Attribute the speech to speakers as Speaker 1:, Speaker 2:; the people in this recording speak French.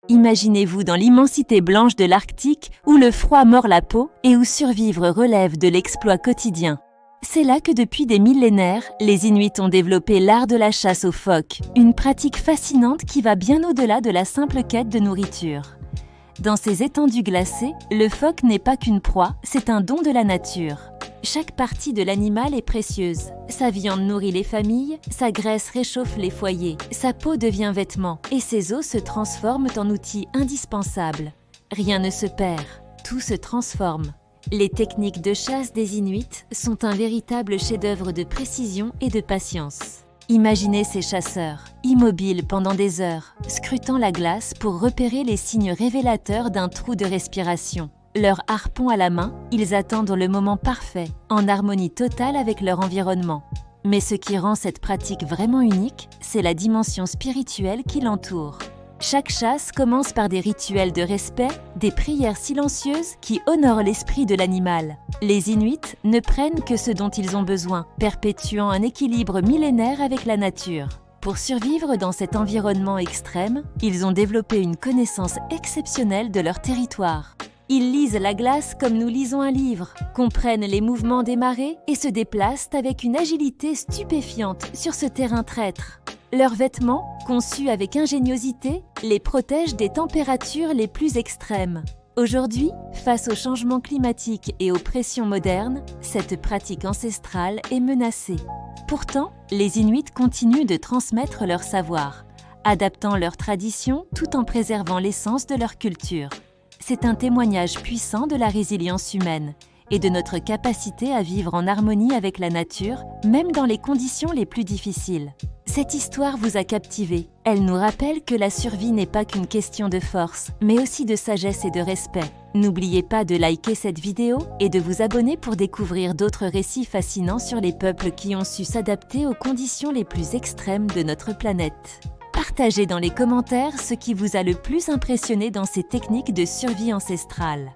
Speaker 1: Imaginez-vous dans l'immensité blanche de l'Arctique où le froid mord la peau et où survivre relève de l'exploit quotidien. C'est là que depuis des millénaires, les Inuits ont développé l'art de la chasse aux phoques, une pratique fascinante qui va bien au-delà de la simple quête de nourriture. Dans ces étendues glacées, le phoque n'est pas qu'une proie, c'est un don de la nature. Chaque partie de l'animal est précieuse. Sa viande nourrit les familles, sa graisse réchauffe les foyers, sa peau devient vêtement et ses os se transforment en outils indispensables. Rien ne se perd, tout se transforme. Les techniques de chasse des Inuits sont un véritable chef-d'œuvre de précision et de patience. Imaginez ces chasseurs, immobiles pendant des heures, scrutant la glace pour repérer les signes révélateurs d'un trou de respiration. Leur harpon à la main, ils attendent le moment parfait, en harmonie totale avec leur environnement. Mais ce qui rend cette pratique vraiment unique, c'est la dimension spirituelle qui l'entoure. Chaque chasse commence par des rituels de respect, des prières silencieuses qui honorent l'esprit de l'animal. Les Inuits ne prennent que ce dont ils ont besoin, perpétuant un équilibre millénaire avec la nature. Pour survivre dans cet environnement extrême, ils ont développé une connaissance exceptionnelle de leur territoire. Ils lisent la glace comme nous lisons un livre, comprennent les mouvements des marées et se déplacent avec une agilité stupéfiante sur ce terrain traître. Leurs vêtements, conçus avec ingéniosité, les protègent des températures les plus extrêmes. Aujourd'hui, face aux changements climatiques et aux pressions modernes, cette pratique ancestrale est menacée. Pourtant, les Inuits continuent de transmettre leur savoir, adaptant leurs traditions tout en préservant l'essence de leur culture. C'est un témoignage puissant de la résilience humaine et de notre capacité à vivre en harmonie avec la nature, même dans les conditions les plus difficiles. Cette histoire vous a captivé. Elle nous rappelle que la survie n'est pas qu'une question de force, mais aussi de sagesse et de respect. N'oubliez pas de liker cette vidéo et de vous abonner pour découvrir d'autres récits fascinants sur les peuples qui ont su s'adapter aux conditions les plus extrêmes de notre planète. Partagez dans les commentaires ce qui vous a le plus impressionné dans ces techniques de survie ancestrale.